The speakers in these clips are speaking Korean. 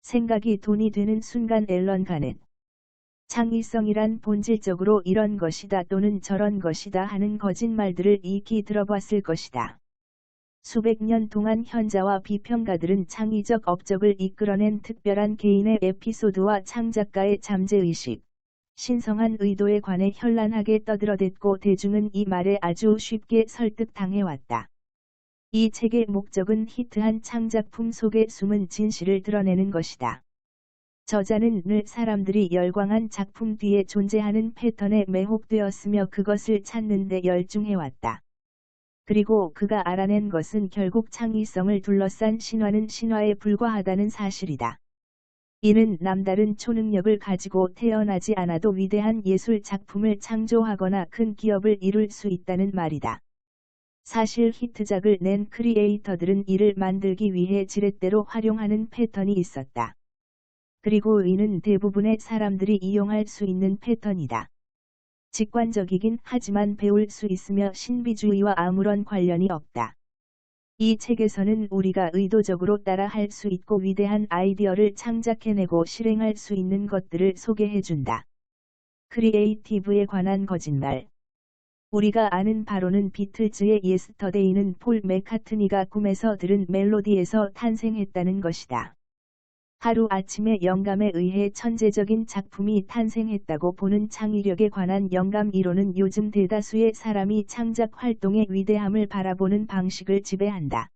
생각이 돈이 되는 순간 앨런 가넷. 창의성이란 본질적으로 이런 것이다 또는 저런 것이다 하는 거짓말들을 익히 들어봤을 것이다. 수백 년 동안 현자와 비평가들은 창의적 업적을 이끌어낸 특별한 개인의 에피소드와 창작가의 잠재의식, 신성한 의도에 관해 현란하게 떠들어댔고 대중은 이 말에 아주 쉽게 설득당해왔다. 이 책의 목적은 히트한 창작품 속의 숨은 진실을 드러내는 것이다. 저자는 늘 사람들이 열광한 작품 뒤에 존재하는 패턴에 매혹되었으며 그것을 찾는 데 열중해왔다. 그리고 그가 알아낸 것은 결국 창의성을 둘러싼 신화는 신화에 불과하다는 사실이다. 이는 남다른 초능력을 가지고 태어나지 않아도 위대한 예술 작품을 창조하거나 큰 기업을 이룰 수 있다는 말이다. 사실 히트작을 낸 크리에이터들은 이를 만들기 위해 지렛대로 활용하는 패턴이 있었다. 그리고 이는 대부분의 사람들이 이용할 수 있는 패턴이다. 직관적이긴 하지만 배울 수 있으며 신비주의와 아무런 관련이 없다. 이 책에서는 우리가 의도적으로 따라 할 수 있고 위대한 아이디어를 창작해내고 실행할 수 있는 것들을 소개해준다. 크리에이티브에 관한 거짓말. 우리가 아는 바로는 비틀즈의 예스터데이는 폴 맥카트니가 꿈에서 들은 멜로디에서 탄생했다는 것이다. 하루 아침에 영감에 의해 천재적인 작품이 탄생했다고 보는 창의력에 관한 영감 이론은 요즘 대다수의 사람이 창작 활동의 위대함을 바라보는 방식을 지배한다.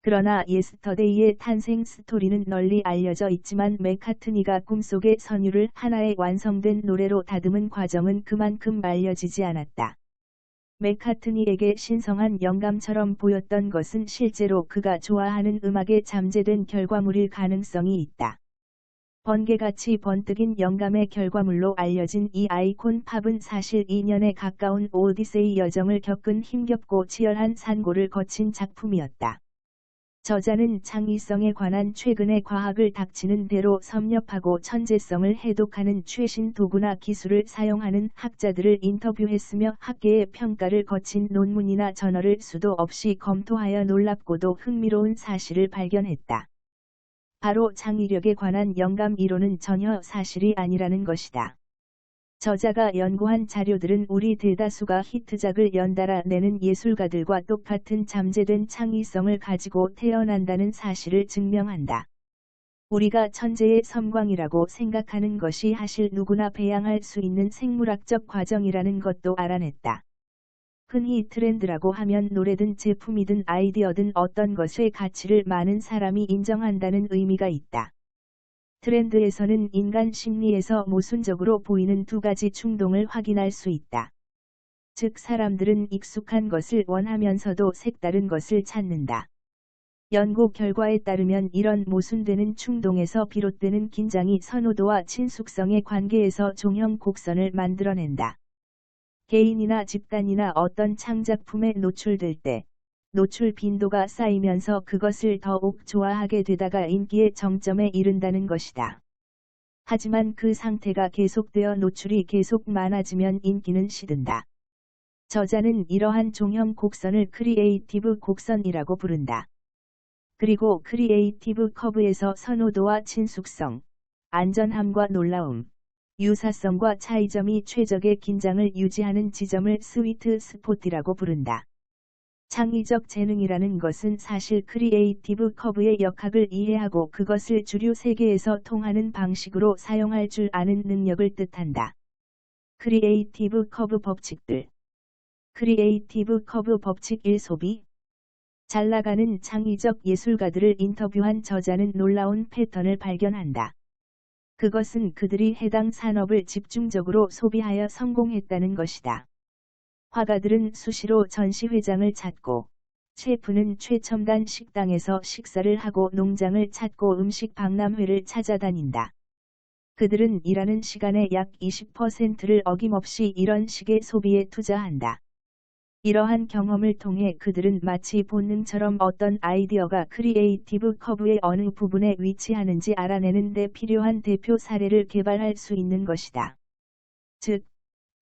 그러나 예스터데이의 탄생 스토리는 널리 알려져 있지만 맥카트니가 꿈속의 선율을 하나의 완성된 노래로 다듬은 과정은 그만큼 알려지지 않았다. 맥카트니에게 신성한 영감처럼 보였던 것은 실제로 그가 좋아하는 음악에 잠재된 결과물일 가능성이 있다. 번개같이 번뜩인 영감의 결과물로 알려진 이 아이콘 팝은 사실 2년에 가까운 오디세이 여정을 겪은 힘겹고 치열한 산고를 거친 작품이었다. 저자는 창의성에 관한 최근의 과학을 닥치는 대로 섭렵하고 천재성을 해독하는 최신 도구나 기술을 사용하는 학자들을 인터뷰했으며 학계의 평가를 거친 논문이나 저널을 수도 없이 검토하여 놀랍고도 흥미로운 사실을 발견했다. 바로 창의력에 관한 영감 이론은 전혀 사실이 아니라는 것이다. 저자가 연구한 자료들은 우리 대다수가 히트작을 연달아 내는 예술가들과 똑같은 잠재된 창의성을 가지고 태어난다는 사실을 증명한다. 우리가 천재의 섬광이라고 생각하는 것이 사실 누구나 배양할 수 있는 생물학적 과정이라는 것도 알아냈다. 흔히 트렌드라고 하면 노래든 제품이든 아이디어든 어떤 것의 가치를 많은 사람이 인정한다는 의미가 있다. 트렌드에서는 인간 심리에서 모순적으로 보이는 두 가지 충동을 확인할 수 있다. 즉 사람들은 익숙한 것을 원하면서도 색다른 것을 찾는다. 연구 결과에 따르면 이런 모순되는 충동에서 비롯되는 긴장이 선호도와 친숙성의 관계에서 종형 곡선을 만들어낸다. 개인이나 집단이나 어떤 창작품에 노출될 때 노출 빈도가 쌓이면서 그것을 더욱 좋아하게 되다가 인기의 정점에 이른다는 것이다. 하지만 그 상태가 계속되어 노출이 계속 많아지면 인기는 시든다. 저자는 이러한 종형 곡선을 크리에이티브 곡선이라고 부른다. 그리고 크리에이티브 커브에서 선호도와 친숙성, 안전함과 놀라움, 유사성과 차이점이 최적의 긴장을 유지하는 지점을 스위트 스포트라고 부른다. 창의적 재능이라는 것은 사실 크리에이티브 커브의 역학을 이해하고 그것을 주류 세계에서 통하는 방식으로 사용할 줄 아는 능력을 뜻한다. 크리에이티브 커브 법칙들. 크리에이티브 커브 법칙 1 소비. 잘 나가는 창의적 예술가들을 인터뷰한 저자는 놀라운 패턴을 발견한다. 그것은 그들이 해당 산업을 집중적으로 소비하여 성공했다는 것이다. 화가들은 수시로 전시회장을 찾고, 셰프는 최첨단 식당에서 식사를 하고 농장을 찾고 음식 박람회를 찾아다닌다. 그들은 일하는 시간의 약 20%를 어김없이 이런 식의 소비에 투자한다. 이러한 경험을 통해 그들은 마치 본능처럼 어떤 아이디어가 크리에이티브 커브의 어느 부분에 위치하는지 알아내는 데 필요한 대표 사례를 개발할 수 있는 것이다. 즉,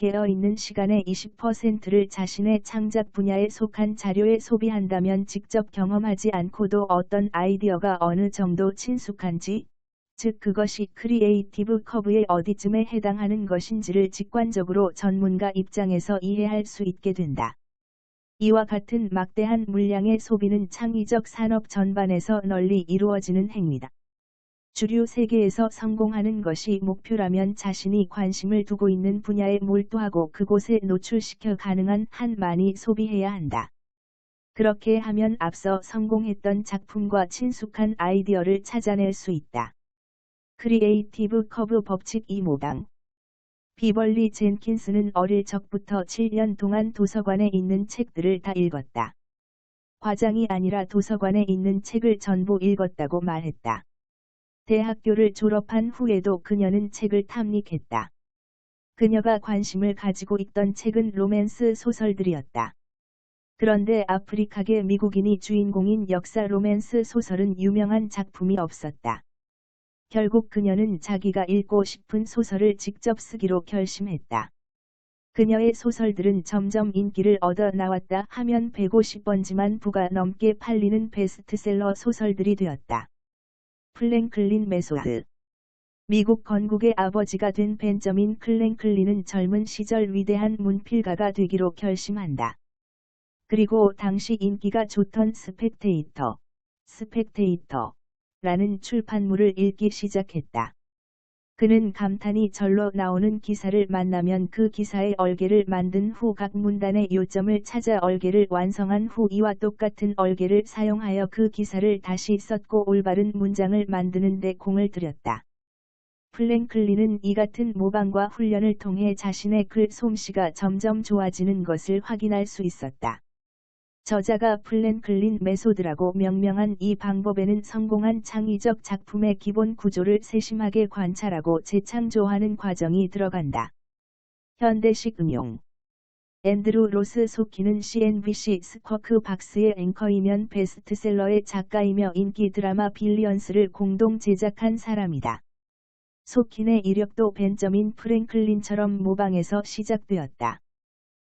깨어있는 시간의 20%를 자신의 창작 분야에 속한 자료에 소비한다면 직접 경험하지 않고도 어떤 아이디어가 어느 정도 친숙한지, 즉 그것이 크리에이티브 커브의 어디쯤에 해당하는 것인지를 직관적으로 전문가 입장에서 이해할 수 있게 된다. 이와 같은 막대한 물량의 소비는 창의적 산업 전반에서 널리 이루어지는 행위다. 주류 세계에서 성공하는 것이 목표라면 자신이 관심을 두고 있는 분야에 몰두하고 그곳에 노출시켜 가능한 한 많이 소비해야 한다. 그렇게 하면 앞서 성공했던 작품과 친숙한 아이디어를 찾아낼 수 있다. 크리에이티브 커브 법칙 2모방. 비벌리 젠킨스는 어릴 적부터 7년 동안 도서관에 있는 책들을 다 읽었다. 과장이 아니라 도서관에 있는 책을 전부 읽었다고 말했다. 대학교를 졸업한 후에도 그녀는 책을 탐닉했다. 그녀가 관심을 가지고 있던 책은 로맨스 소설들이었다. 그런데 아프리카계 미국인이 주인공인 역사 로맨스 소설은 유명한 작품이 없었다. 결국 그녀는 자기가 읽고 싶은 소설을 직접 쓰기로 결심했다. 그녀의 소설들은 점점 인기를 얻어 나왔다 하면 150번지만 부가 넘게 팔리는 베스트셀러 소설들이 되었다. 플랭클린 메소드. 미국 건국의 아버지가 된 벤저민 플랭클린은 젊은 시절 위대한 문필가가 되기로 결심한다. 그리고 당시 인기가 좋던 스펙테이터라는 출판물을 읽기 시작했다. 그는 감탄이 절로 나오는 기사를 만나면 그 기사의 얼개를 만든 후 각 문단의 요점을 찾아 얼개를 완성한 후 이와 똑같은 얼개를 사용하여 그 기사를 다시 썼고 올바른 문장을 만드는 데 공을 들였다. 플랭클린은 이 같은 모방과 훈련을 통해 자신의 글 솜씨가 점점 좋아지는 것을 확인할 수 있었다. 저자가 플랭클린 메소드라고 명명한 이 방법에는 성공한 창의적 작품의 기본 구조를 세심하게 관찰하고 재창조하는 과정이 들어간다. 현대식 응용. 앤드루 로스 소키는 CNBC 스쿼크 박스의 앵커이면 베스트셀러의 작가이며 인기 드라마 빌리언스를 공동 제작한 사람이다. 소킨의 이력도 벤저민 프랭클린처럼 모방에서 시작되었다.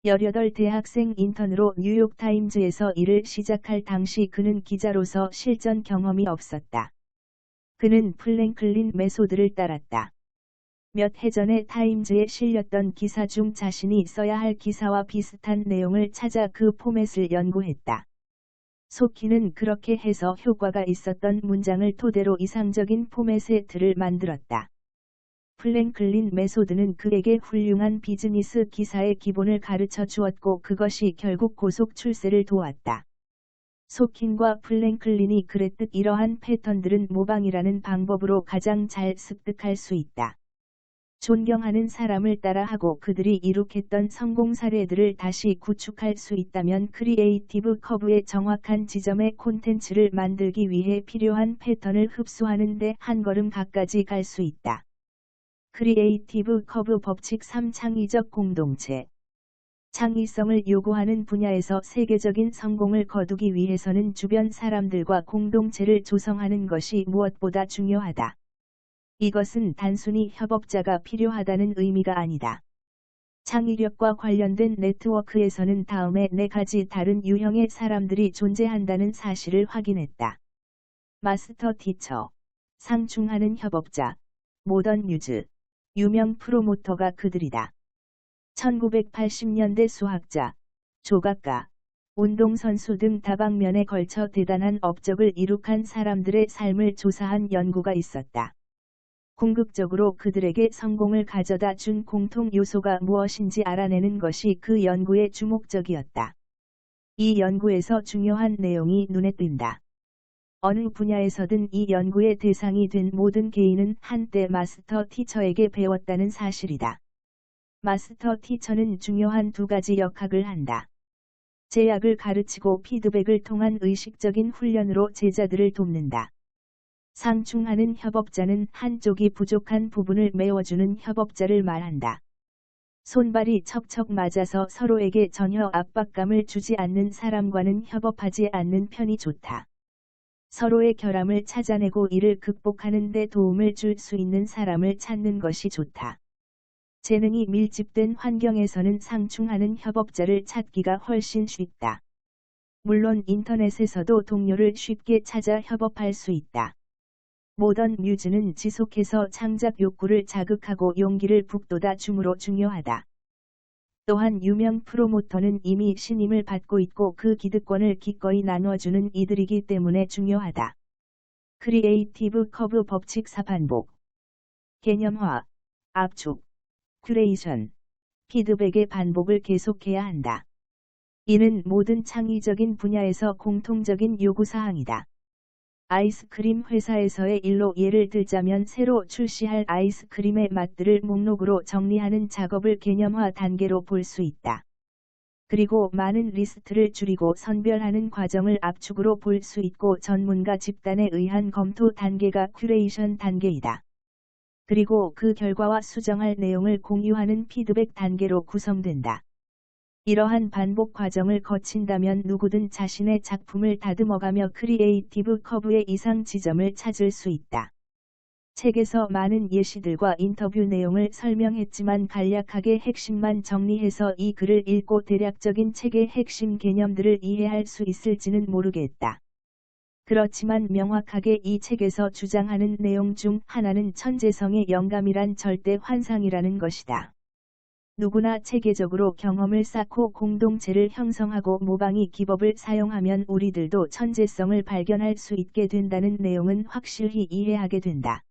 18 대학생 인턴으로 뉴욕타임즈에서 일을 시작할 당시 그는 기자로서 실전 경험이 없었다. 그는 플랭클린 메소드를 따랐다. 몇 해 전에 타임즈에 실렸던 기사 중 자신이 써야 할 기사와 비슷한 내용을 찾아 그 포맷을 연구했다. 소키는 그렇게 해서 효과가 있었던 문장을 토대로 이상적인 포맷의 틀을 만들었다. 플랭클린 메소드는 그에게 훌륭한 비즈니스 기사의 기본을 가르쳐 주었고 그것이 결국 고속 출세를 도왔다. 소킨과 플랭클린이 그랬듯 이러한 패턴들은 모방이라는 방법으로 가장 잘 습득할 수 있다. 존경하는 사람을 따라하고 그들이 이룩했던 성공 사례들을 다시 구축할 수 있다면 크리에이티브 커브의 정확한 지점에 콘텐츠를 만들기 위해 필요한 패턴을 흡수하는 데 한 걸음 가까이 갈 수 있다. 크리에이티브 커브 법칙 3 창의적 공동체. 창의성을 요구하는 분야에서 세계적인 성공을 거두기 위해서는 주변 사람들과 공동체를 조성하는 것이 무엇보다 중요하다. 이것은 단순히 협업자가 필요하다는 의미가 아니다. 창의력과 관련된 네트워크에서는 다음에 4가지 다른 유형의 사람들이 존재한다는 사실을 확인했다. 마스터 티처, 상충하는 협업자, 모던 유즈, 유명 프로모터가 그들이다. 1980년대 수학자, 조각가, 운동선수 등 다방면에 걸쳐 대단한 업적을 이룩한 사람들의 삶을 조사한 연구가 있었다. 궁극적으로 그들에게 성공을 가져다 준 공통 요소가 무엇인지 알아내는 것이 그 연구의 주목적이었다. 이 연구에서 중요한 내용이 눈에 띈다. 어느 분야에서든 이 연구의 대상이 된 모든 개인은 한때 마스터 티처에게 배웠다는 사실이다. 마스터 티처는 중요한 2가지 역할을 한다. 제약을 가르치고 피드백을 통한 의식적인 훈련으로 제자들을 돕는다. 상충하는 협업자는 한쪽이 부족한 부분을 메워주는 협업자를 말한다. 손발이 척척 맞아서 서로에게 전혀 압박감을 주지 않는 사람과는 협업하지 않는 편이 좋다. 서로의 결함을 찾아내고 이를 극복하는 데 도움을 줄 수 있는 사람을 찾는 것이 좋다. 재능이 밀집된 환경에서는 상충하는 협업자를 찾기가 훨씬 쉽다. 물론 인터넷에서도 동료를 쉽게 찾아 협업할 수 있다. 모던 뮤즈는 지속해서 창작 욕구를 자극하고 용기를 북돋아 줌으로 중요하다. 또한 유명 프로모터는 이미 신임을 받고 있고 그 기득권을 기꺼이 나눠주는 이들이기 때문에 중요하다. 크리에이티브 커브 법칙 4반복. 개념화, 압축, 큐레이션, 피드백의 반복을 계속해야 한다. 이는 모든 창의적인 분야에서 공통적인 요구사항이다. 아이스크림 회사에서의 일로 예를 들자면 새로 출시할 아이스크림의 맛들을 목록으로 정리하는 작업을 개념화 단계로 볼 수 있다. 그리고 많은 리스트를 줄이고 선별하는 과정을 압축으로 볼 수 있고 전문가 집단에 의한 검토 단계가 큐레이션 단계이다. 그리고 그 결과와 수정할 내용을 공유하는 피드백 단계로 구성된다. 이러한 반복 과정을 거친다면 누구든 자신의 작품을 다듬어가며 크리에이티브 커브의 이상 지점을 찾을 수 있다. 책에서 많은 예시들과 인터뷰 내용을 설명했지만 간략하게 핵심만 정리해서 이 글을 읽고 대략적인 책의 핵심 개념들을 이해할 수 있을지는 모르겠다. 그렇지만 명확하게 이 책에서 주장하는 내용 중 하나는 천재성의 영감이란 절대 환상이라는 것이다. 누구나 체계적으로 경험을 쌓고 공동체를 형성하고 모방이 기법을 사용하면 우리들도 천재성을 발견할 수 있게 된다는 내용은 확실히 이해하게 된다.